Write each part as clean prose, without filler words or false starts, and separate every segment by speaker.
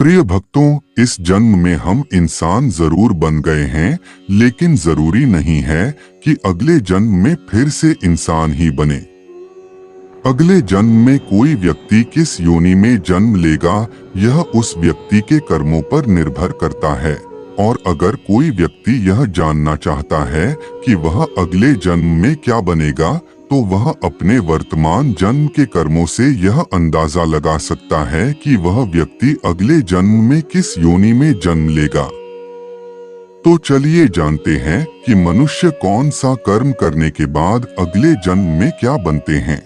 Speaker 1: प्रिय भक्तों, इस जन्म में हम इंसान जरूर बन गए हैं, लेकिन जरूरी नहीं है कि अगले जन्म में फिर से इंसान ही बने। अगले जन्म में कोई व्यक्ति किस योनि में जन्म लेगा, यह उस व्यक्ति के कर्मों पर निर्भर करता है। और अगर कोई व्यक्ति यह जानना चाहता है कि वह अगले जन्म में क्या बनेगा, तो वह अपने वर्तमान जन्म के कर्मों से यह अंदाजा लगा सकता है कि वह व्यक्ति अगले जन्म में किस योनि में जन्म लेगा। तो चलिए जानते हैं कि मनुष्य कौन सा कर्म करने के बाद अगले जन्म में क्या बनते हैं।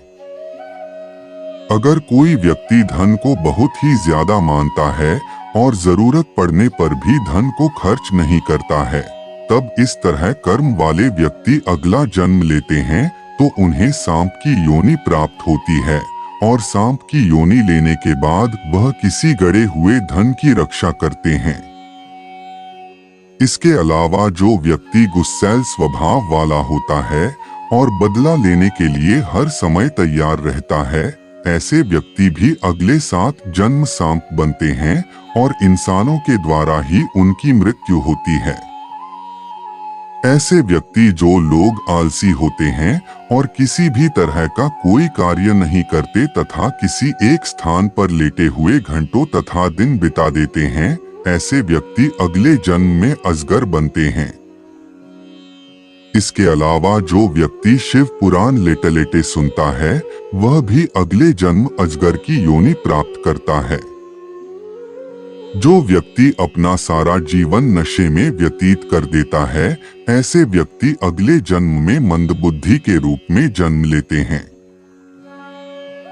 Speaker 1: अगर कोई व्यक्ति धन को बहुत ही ज्यादा मानता है और जरूरत पड़ने पर भी धन को खर्च नहीं करता है, तब इस तरह कर्म वाले व्यक्ति अगला जन्म लेते हैं तो उन्हें सांप की योनि प्राप्त होती है। और सांप की योनि लेने के बाद वह किसी गड़े हुए धन की रक्षा करते हैं। इसके अलावा जो व्यक्ति गुस्सैल स्वभाव वाला होता है और बदला लेने के लिए हर समय तैयार रहता है, ऐसे व्यक्ति भी अगले 7 जन्म सांप बनते हैं और इंसानों के द्वारा ही उनकी मृत्यु होती है। ऐसे व्यक्ति जो लोग आलसी होते हैं और किसी भी तरह का कोई कार्य नहीं करते तथा किसी एक स्थान पर लेटे हुए घंटों तथा दिन बिता देते हैं, ऐसे व्यक्ति अगले जन्म में अजगर बनते हैं। इसके अलावा जो व्यक्ति शिव पुराण लेटे लेटे सुनता है, वह भी अगले जन्म अजगर की योनि प्राप्त करता है। जो व्यक्ति अपना सारा जीवन नशे में व्यतीत कर देता है, ऐसे व्यक्ति अगले जन्म में मंदबुद्धि के रूप में जन्म लेते हैं।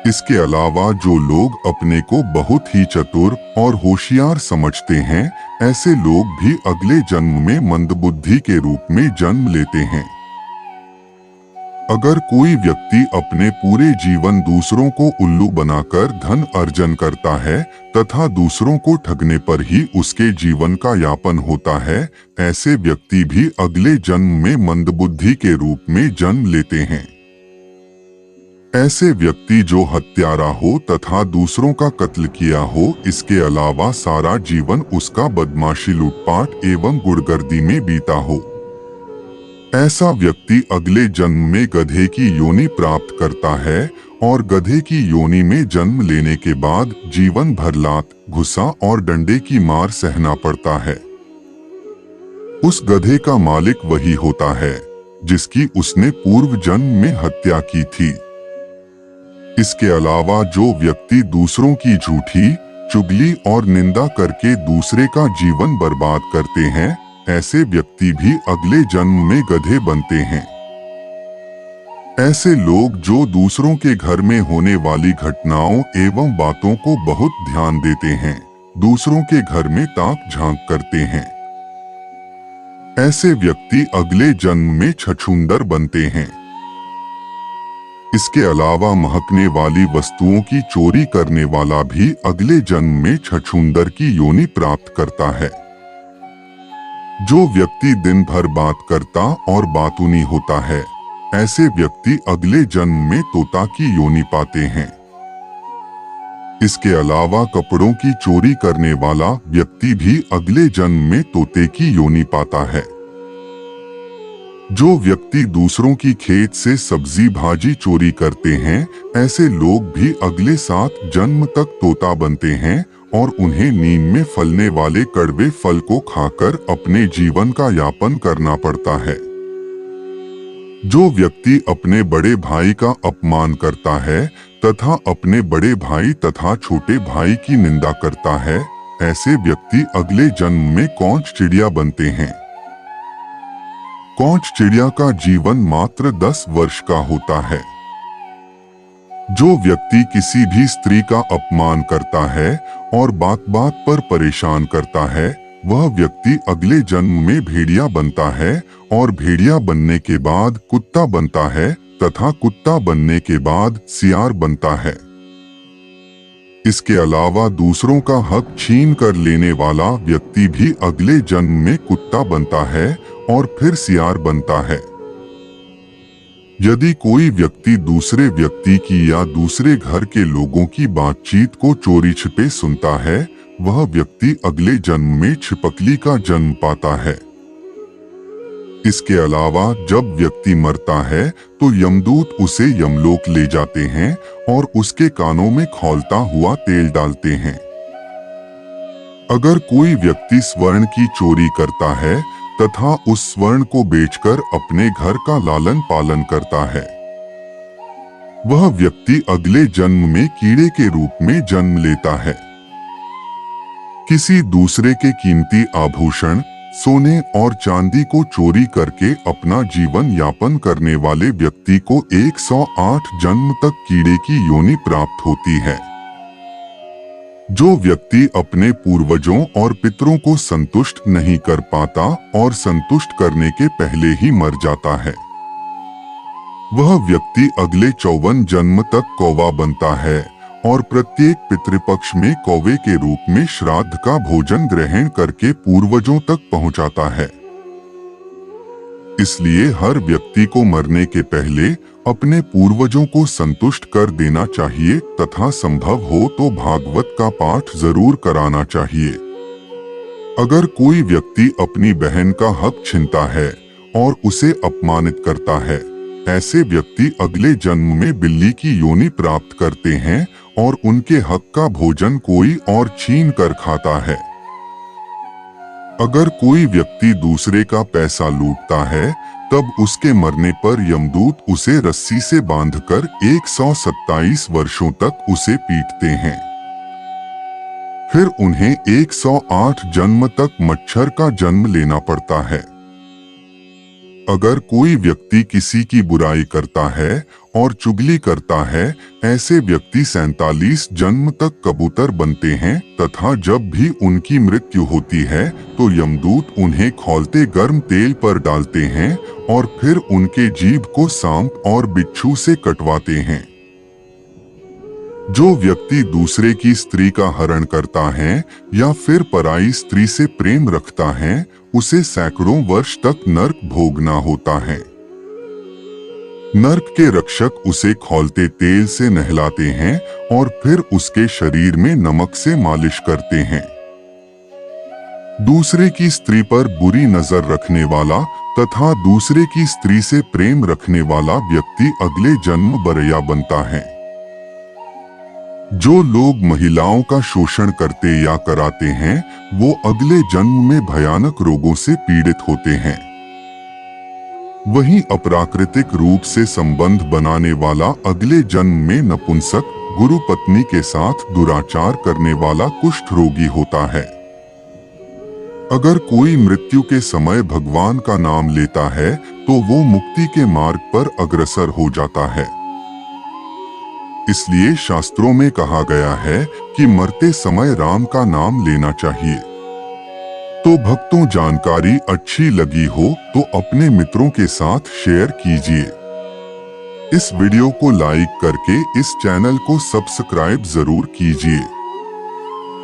Speaker 1: इसके अलावा जो लोग अपने को बहुत ही चतुर और होशियार समझते हैं, ऐसे लोग भी अगले जन्म में मंदबुद्धि के रूप में जन्म लेते हैं। अगर कोई व्यक्ति अपने पूरे जीवन दूसरों को उल्लू बनाकर धन अर्जन करता है तथा दूसरों को ठगने पर ही उसके जीवन का यापन होता है, ऐसे व्यक्ति भी अगले जन्म में मंदबुद्धि के रूप में जन्म लेते हैं। ऐसे व्यक्ति जो हत्यारा हो तथा दूसरों का कत्ल किया हो, इसके अलावा सारा जीवन उसका बदमाशी, लूटपाट एवं गुंडगर्दी में बीता हो, ऐसा व्यक्ति अगले जन्म में गधे की योनि प्राप्त करता है और गधे की योनि में जन्म लेने के बाद जीवन भर लात, घुसा और डंडे की मार सहना पड़ता है। उस गधे का मालिक वही होता है जिसकी उसने पूर्व जन्म में हत्या की थी। इसके अलावा जो व्यक्ति दूसरों की झूठी, चुगली और निंदा करके दूसरे का जीवन बर्बाद करते हैं, ऐसे व्यक्ति भी अगले जन्म में गधे बनते हैं। ऐसे लोग जो दूसरों के घर में होने वाली घटनाओं एवं बातों को बहुत ध्यान देते हैं, दूसरों के घर में ताक झांक करते हैं, ऐसे व्यक्ति अगले जन्म में छछूंदर बनते हैं। इसके अलावा महकने वाली वस्तुओं की चोरी करने वाला भी अगले जन्म में छछूंदर की योनि प्राप्त करता है। जो व्यक्ति दिन भर बात करता और बातूनी होता है, ऐसे व्यक्ति अगले जन्म में तोता की योनि पाते हैं। इसके अलावा कपड़ों की चोरी करने वाला व्यक्ति भी अगले जन्म में तोते की योनि पाता है। जो व्यक्ति दूसरों की खेत से सब्जी भाजी चोरी करते हैं, ऐसे लोग भी अगले 7 जन्म तक तोता बनते हैं और उन्हें नींद में फलने वाले कड़वे फल को खाकर अपने जीवन का यापन करना पड़ता है। जो व्यक्ति अपने बड़े भाई का अपमान करता है तथा अपने बड़े भाई तथा छोटे भाई की निंदा करता है, ऐसे व्यक्ति अगले जन्म में कौंच चिड़िया बनते हैं। कौंच चिड़िया का जीवन मात्र 10 वर्ष का होता है। जो व्यक्ति किसी भी स्त्री का अपमान करता है और बात बात पर परेशान करता है, वह व्यक्ति अगले जन्म में भेड़िया बनता है और भेड़िया बनने के बाद कुत्ता बनता है तथा कुत्ता बनने के बाद सियार बनता है। इसके अलावा दूसरों का हक छीन कर लेने वाला व्यक्ति भी अगले जन्म में कुत्ता बनता है और फिर सियार बनता है। यदि कोई व्यक्ति दूसरे व्यक्ति की या दूसरे घर के लोगों की बातचीत को चोरी छिपे सुनता है, वह व्यक्ति अगले जन्म में छिपकली का जन्म पाता है। इसके अलावा जब व्यक्ति मरता है तो यमदूत उसे यमलोक ले जाते हैं और उसके कानों में खौलता हुआ तेल डालते हैं। अगर कोई व्यक्ति स्वर्ण की चोरी करता है तथा उस स्वर्ण को बेचकर अपने घर का लालन पालन करता है, वह व्यक्ति अगले जन्म में कीड़े के रूप में जन्म लेता है। किसी दूसरे के कीमती आभूषण, सोने और चांदी को चोरी करके अपना जीवन यापन करने वाले व्यक्ति को 108 जन्म तक कीड़े की योनि प्राप्त होती है। जो व्यक्ति अपने पूर्वजों और पितरों को संतुष्ट नहीं कर पाता और संतुष्ट करने के पहले ही मर जाता है, वह व्यक्ति अगले 54 जन्म तक कौवा बनता है और प्रत्येक पितृपक्ष में कौवे के रूप में श्राद्ध का भोजन ग्रहण करके पूर्वजों तक पहुंचाता है। इसलिए हर व्यक्ति को मरने के पहले अपने पूर्वजों को संतुष्ट कर देना चाहिए तथा संभव हो तो भागवत का पाठ जरूर कराना चाहिए। अगर कोई व्यक्ति अपनी बहन का हक छीनता है और उसे अपमानित करता है, ऐसे व्यक्ति अगले जन्म में बिल्ली की योनि प्राप्त करते हैं और उनके हक का भोजन कोई और छीन कर खाता है। अगर कोई व्यक्ति दूसरे का पैसा लूटता है, तब उसके मरने पर यमदूत उसे रस्सी से बांधकर 127 वर्षों तक उसे पीटते हैं। फिर उन्हें 108 जन्म तक मच्छर का जन्म लेना पड़ता है। अगर कोई व्यक्ति किसी की बुराई करता है और चुगली करता है, ऐसे व्यक्ति 47 जन्म तक कबूतर बनते हैं तथा जब भी उनकी मृत्यु होती है तो यमदूत उन्हें खौलते गर्म तेल पर डालते हैं और फिर उनके जीभ को सांप और बिच्छू से कटवाते हैं। जो व्यक्ति दूसरे की स्त्री का हरण करता है या फिर पराई स्त्री से प्रेम रखता है, उसे सैकड़ों वर्ष तक नरक भोगना होता है। नरक के रक्षक उसे खौलते तेल से नहलाते हैं और फिर उसके शरीर में नमक से मालिश करते हैं। दूसरे की स्त्री पर बुरी नजर रखने वाला तथा दूसरे की स्त्री से प्रेम रखने वाला व्यक्ति अगले जन्म बरया बनता है। जो लोग महिलाओं का शोषण करते या कराते हैं, वो अगले जन्म में भयानक रोगों से पीड़ित होते हैं। वहीं अप्राकृतिक रूप से संबंध बनाने वाला अगले जन्म में नपुंसक, गुरु पत्नी के साथ दुराचार करने वाला कुष्ठ रोगी होता है। अगर कोई मृत्यु के समय भगवान का नाम लेता है तो वो मुक्ति के मार्ग पर अग्रसर हो जाता है। इसलिए शास्त्रों में कहा गया है कि मरते समय राम का नाम लेना चाहिए। तो भक्तों, जानकारी अच्छी लगी हो तो अपने मित्रों के साथ शेयर कीजिए। इस वीडियो को लाइक करके इस चैनल को सब्सक्राइब जरूर कीजिए।